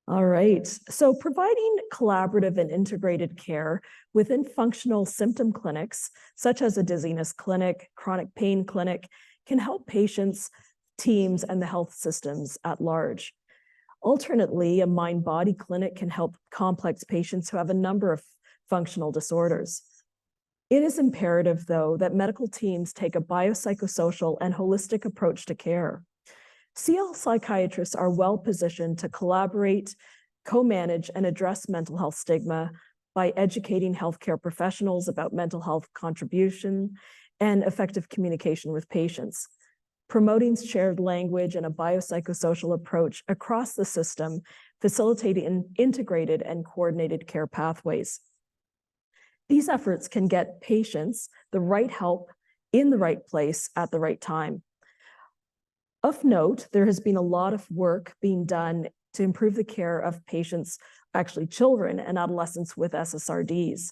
All right, so providing collaborative and integrated care within functional symptom clinics, such as a dizziness clinic, chronic pain clinic, can help patients, teams, and the health systems at large. Alternately, a mind-body clinic can help complex patients who have a number of functional disorders. It is imperative, though, that medical teams take a biopsychosocial and holistic approach to care. CL psychiatrists are well positioned to collaborate, co-manage, and address mental health stigma by educating healthcare professionals about mental health contribution and effective communication with patients, promoting shared language and a biopsychosocial approach across the system, facilitating integrated and coordinated care pathways. These efforts can get patients the right help in the right place at the right time. Of note, there has been a lot of work being done to improve the care of patients, actually children and adolescents with SSRDs.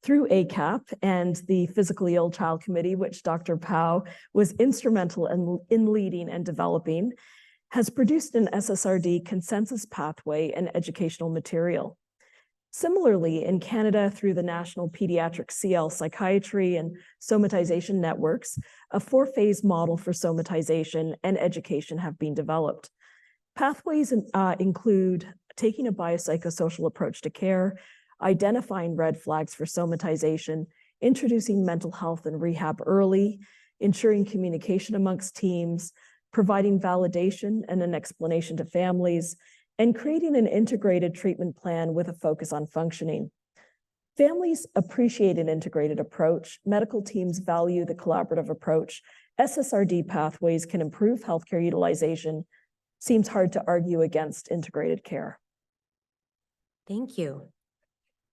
Through ACAP and the Physically Ill Child Committee, which Dr. Pao was instrumental in leading and developing, has produced an SSRD consensus pathway and educational material. Similarly, in Canada, through the National Pediatric CL Psychiatry and Somatization Networks, a 4-phase model for somatization and education have been developed. Pathways include taking a biopsychosocial approach to care, identifying red flags for somatization, introducing mental health and rehab early, ensuring communication amongst teams, providing validation and an explanation to families, and creating an integrated treatment plan with a focus on functioning. Families appreciate an integrated approach. Medical teams value the collaborative approach. SSRD pathways can improve healthcare utilization. Seems hard to argue against integrated care. Thank you.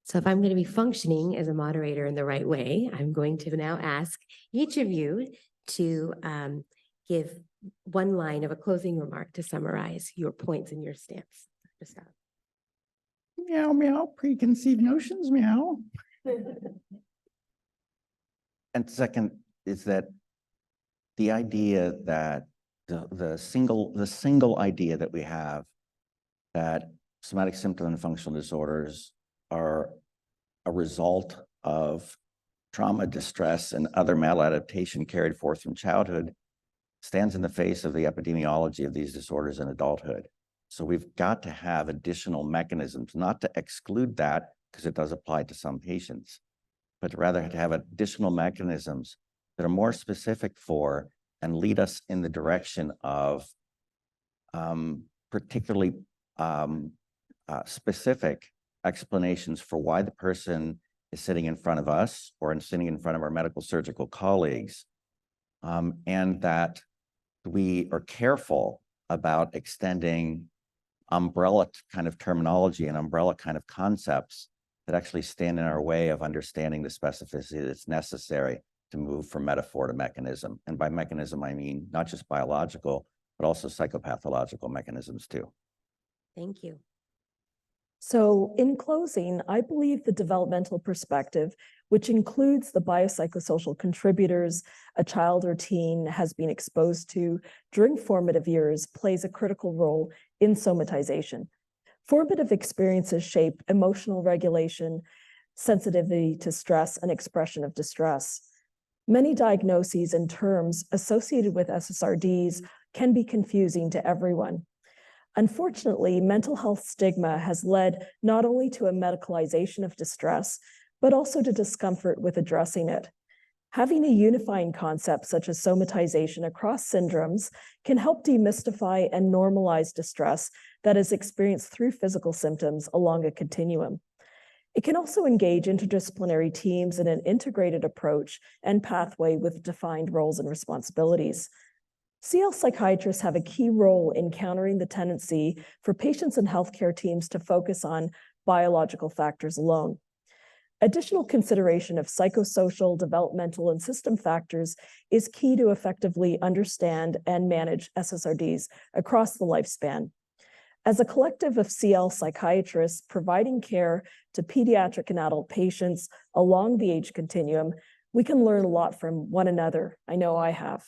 So if I'm going to be functioning as a moderator in the right way, I'm going to now ask each of you to give one line of a closing remark to summarize your points and your stance. Staab. Meow, meow, preconceived notions, meow. And second is that the idea that the single idea that we have that somatic symptom and functional disorders are a result of trauma, distress, and other maladaptation carried forth from childhood stands in the face of the epidemiology of these disorders in adulthood. So we've got to have additional mechanisms, not to exclude that, because it does apply to some patients, but rather to have additional mechanisms that are more specific for and lead us in the direction of particularly specific explanations for why the person is sitting in front of us or sitting in front of our medical surgical colleagues, and that we are careful about extending umbrella kind of terminology and umbrella kind of concepts that actually stand in our way of understanding the specificity that's necessary to move from metaphor to mechanism. And by mechanism, I mean not just biological, but also psychopathological mechanisms too. Thank you. So in closing, I believe the developmental perspective, which includes the biopsychosocial contributors a child or teen has been exposed to during formative years, plays a critical role in somatization. Formative experiences shape emotional regulation, sensitivity to stress, and expression of distress. Many diagnoses and terms associated with SSRDs can be confusing to everyone. Unfortunately, mental health stigma has led not only to a medicalization of distress, but also to discomfort with addressing it. Having a unifying concept such as somatization across syndromes can help demystify and normalize distress that is experienced through physical symptoms along a continuum. It can also engage interdisciplinary teams in an integrated approach and pathway with defined roles and responsibilities. CL psychiatrists have a key role in countering the tendency for patients and healthcare teams to focus on biological factors alone. Additional consideration of psychosocial, developmental, and system factors is key to effectively understand and manage SSRDs across the lifespan. As a collective of CL psychiatrists providing care to pediatric and adult patients along the age continuum, we can learn a lot from one another. I know I have.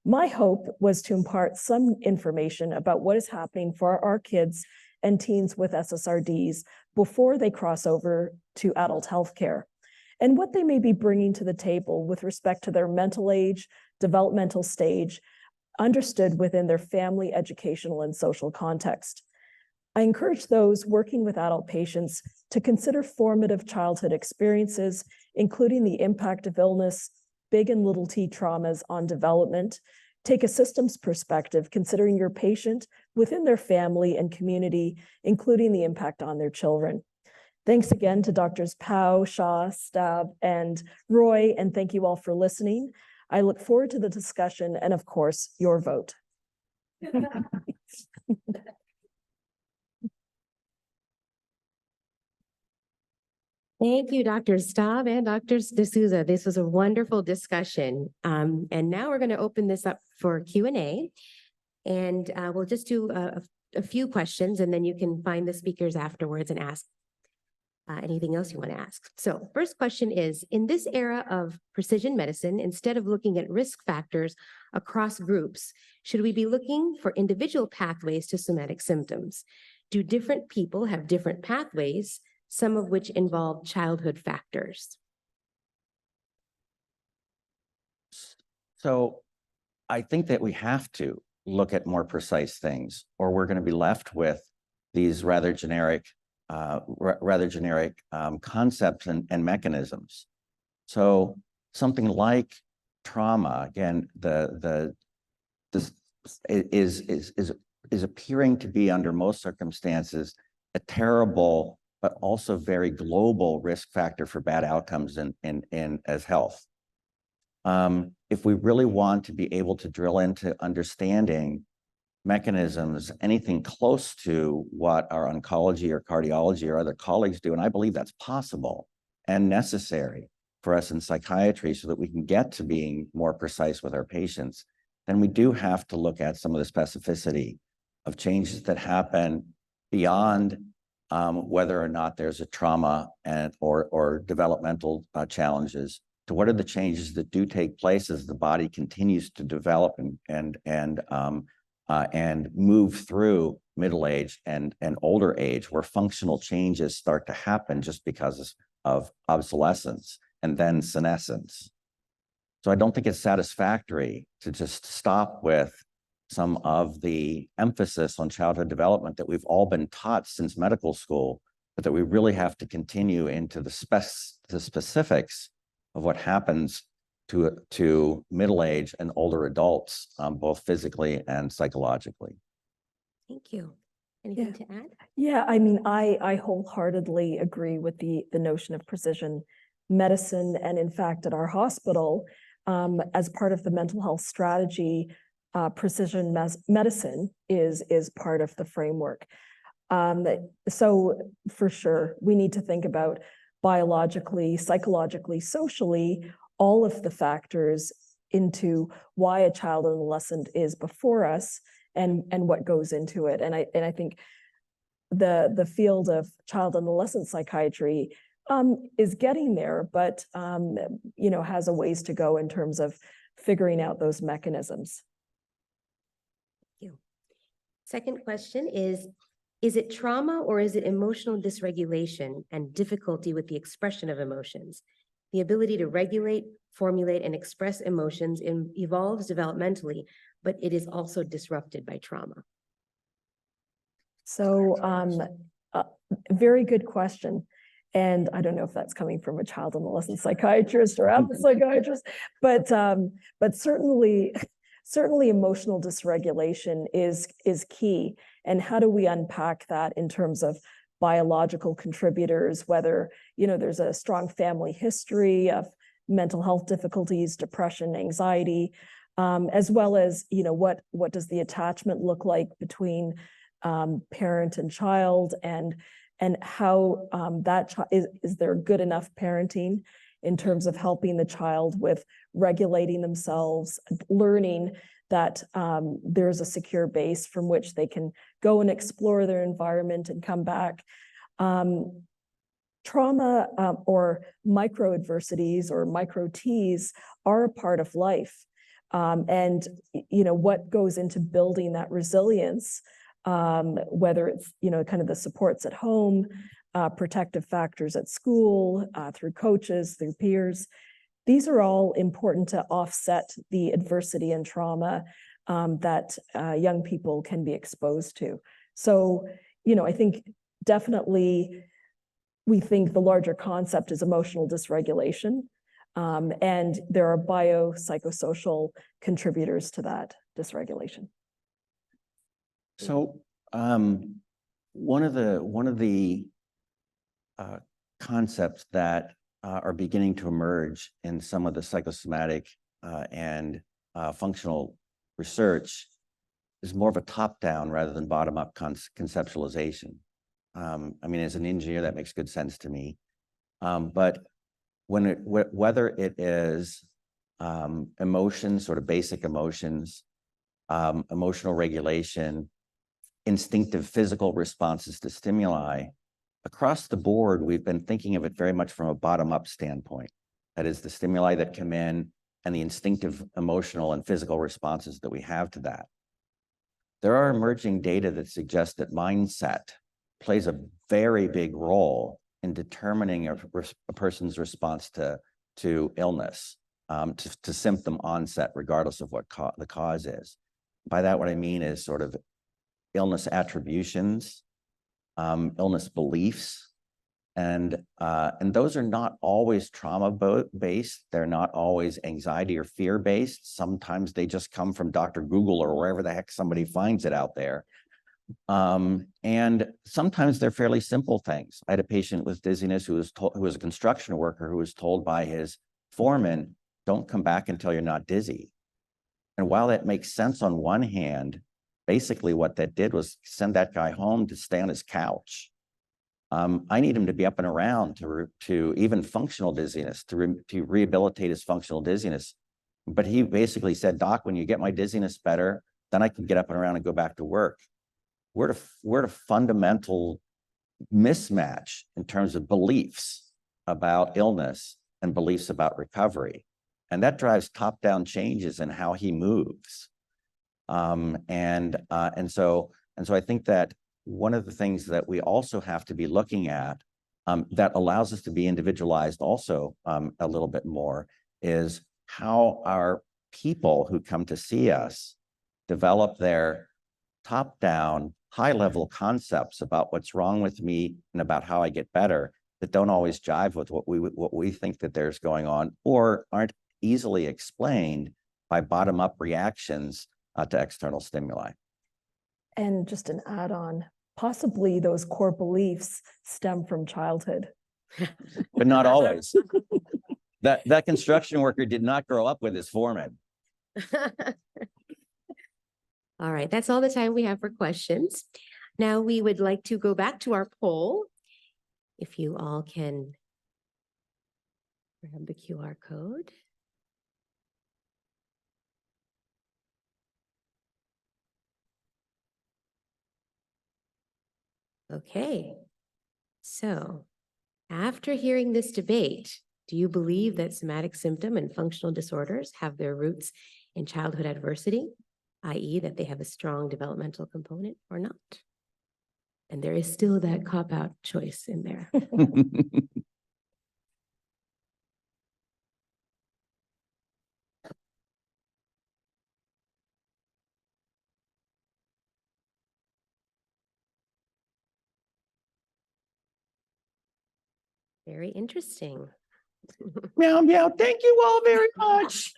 My hope was to impart some information about what is happening for our kids and teens with SSRDs before they cross over to adult healthcare, and what they may be bringing to the table with respect to their mental age, developmental stage, understood within their family, educational, and social context. I encourage those working with adult patients to consider formative childhood experiences, including the impact of illness, big and little T traumas on development. Take a systems perspective, considering your patient within their family and community, including the impact on their children. Thanks again to Drs. Pao, Shaw, Staab, and Roy, and thank you all for listening. I look forward to the discussion and, of course, your vote. Thank you, Dr. Staab and Dr. DeSouza. This was a wonderful discussion. And now we're going to open this up for Q&A. And we'll just do a few questions, and then you can find the speakers afterwards and ask anything else you want to ask. So first question is, in this era of precision medicine, instead of looking at risk factors across groups, should we be looking for individual pathways to somatic symptoms? Do different people have different pathways, some of which involve childhood factors? So I think that we have to look at more precise things, or we're going to be left with these rather generic concepts and mechanisms. So something like trauma, again, this is appearing to be, under most circumstances, a terrible but also very global risk factor for bad outcomes in as health. If we really want to be able to drill into understanding mechanisms, anything close to what our oncology or cardiology or other colleagues do, and I believe that's possible and necessary for us in psychiatry so that we can get to being more precise with our patients, then we do have to look at some of the specificity of changes that happen beyond whether or not there's a trauma or developmental challenges, to what are the changes that do take place as the body continues to develop and move through middle age and older age, where functional changes start to happen just because of obsolescence and then senescence. So I don't think it's satisfactory to just stop with some of the emphasis on childhood development that we've all been taught since medical school, but that we really have to continue into the specifics of what happens to middle age and older adults, both physically and psychologically. Thank you. Anything to add? Yeah, I mean, I wholeheartedly agree with the notion of precision medicine. And in fact, at our hospital, as part of the mental health strategy, precision medicine is part of the framework. So for sure, we need to think about biologically, psychologically, socially, all of the factors into why a child or adolescent is before us and what goes into it. And I think the field of child and adolescent psychiatry is getting there, but has a ways to go in terms of figuring out those mechanisms. Thank you. Second question is it trauma or is it emotional dysregulation and difficulty with the expression of emotions? The ability to regulate, formulate, and express emotions evolves developmentally, but it is also disrupted by trauma. So, very good question. And I don't know if that's coming from a child and adolescent psychiatrist or adult psychiatrist, but certainly emotional dysregulation is key. And how do we unpack that in terms of biological contributors, whether, there's a strong family history of mental health difficulties, depression, anxiety, as well as, what does the attachment look like between parent and child, and how is there good enough parenting in terms of helping the child with regulating themselves, learning that there's a secure base from which they can go and explore their environment and come back. Trauma or micro adversities or micro T's are a part of life. And what goes into building that resilience, whether it's, kind of the supports at home, protective factors at school, through coaches, through peers. These are all important to offset the adversity and trauma that young people can be exposed to. So, I think definitely we think the larger concept is emotional dysregulation, and there are biopsychosocial contributors to that dysregulation. So one of the concepts that are beginning to emerge in some of the psychosomatic and functional research is more of a top-down rather than bottom-up conceptualization. As an engineer, that makes good sense to me. But whether it is emotions, sort of basic emotions, emotional regulation, instinctive physical responses to stimuli, across the board, we've been thinking of it very much from a bottom-up standpoint. That is, the stimuli that come in and the instinctive emotional and physical responses that we have to that. There are emerging data that suggest that mindset plays a very big role in determining a person's response to illness, to symptom onset, regardless of what the cause is. By that, what I mean is sort of illness attributions, illness beliefs, and those are not always trauma-based. They're not always anxiety or fear-based. Sometimes they just come from Dr. Google or wherever the heck somebody finds it out there. And sometimes they're fairly simple things. I had a patient with dizziness who was a construction worker who was told by his foreman, "Don't come back until you're not dizzy." And while that makes sense on one hand, basically what that did was send that guy home to stay on his couch. I need him to be up and around to even functional dizziness, to rehabilitate his functional dizziness. But he basically said, "Doc, when you get my dizziness better, then I can get up and around and go back to work." We're at a fundamental mismatch in terms of beliefs about illness and beliefs about recovery. And that drives top-down changes in how he moves. And so I think that one of the things that we also have to be looking at that allows us to be individualized also a little bit more is how our people who come to see us develop their top-down, high-level concepts about what's wrong with me and about how I get better that don't always jive with what we think that there's going on, or aren't easily explained by bottom-up reactions to external stimuli. And just an add-on, possibly those core beliefs stem from childhood. But not always. That construction worker did not grow up with his foreman. All right, that's all the time we have for questions. Now we would like to go back to our poll. If you all can grab the QR code. Okay, so after hearing this debate, do you believe that somatic symptom and functional disorders have their roots in childhood adversity, i.e. that they have a strong developmental component or not? And there is still that cop-out choice in there. Very interesting. Meow, meow. Thank you all very much.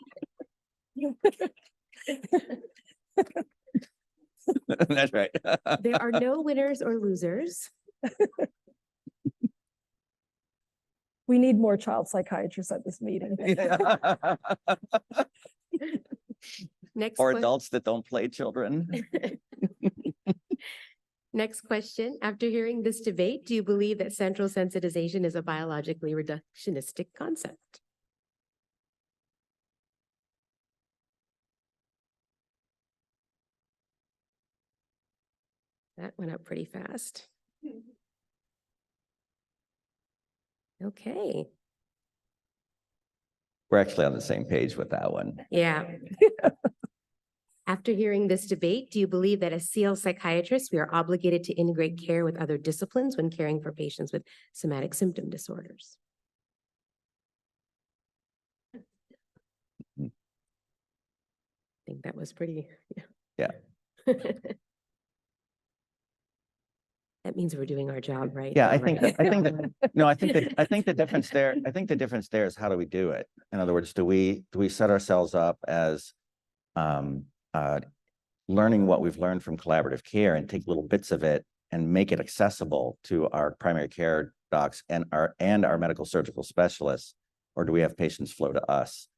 That's right. There are no winners or losers. We need more child psychiatrists at this meeting. Next Or que- adults that don't play children. Next question. After hearing this debate, do you believe that central sensitization is a biologically reductionistic concept? That went up pretty fast. Okay. We're actually on the same page with that one. Yeah. After hearing this debate, do you believe that as CL psychiatrists, we are obligated to integrate care with other disciplines when caring for patients with somatic symptom disorders? I think that was pretty. Yeah. That means we're doing our job right. Yeah, though, I think right? I think the difference there is how do we do it? In other words, do we set ourselves up as learning what we've learned from collaborative care and take little bits of it and make it accessible to our primary care docs and our medical surgical specialists, or do we have patients flow to us?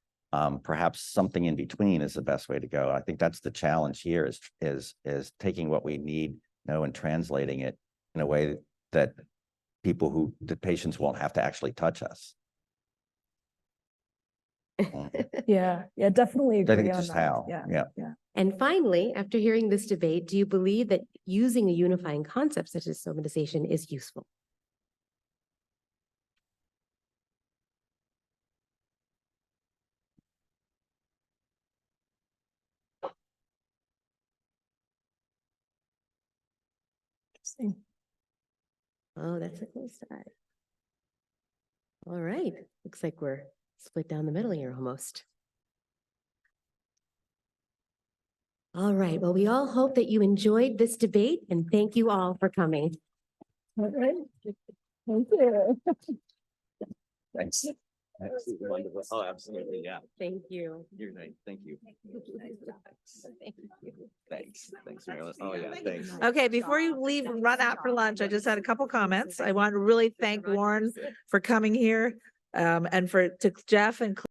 Perhaps something in between is the best way to go. I think that's the challenge here is taking what we know and translating it in a way that the patients won't have to actually touch us. Yeah, definitely I agree think it's on just that. how, yeah. And finally, after hearing this debate, do you believe that using a unifying concept such as somatization is useful? Interesting. Oh, that's a close tie. All right. Looks like we're split down the middle here almost. All right. Well, we all hope that you enjoyed this debate and thank you all for coming. All right. Thank you. Thanks. Absolutely wonderful. Oh, absolutely. Yeah. Thank you. You're nice. Thank you. Thank you. Thanks. Thanks, Marilyn. Oh, yeah. Thanks. Okay, before you leave and run out for lunch, I just had a couple comments. I want to really thank Warren for coming here, and to Jeff and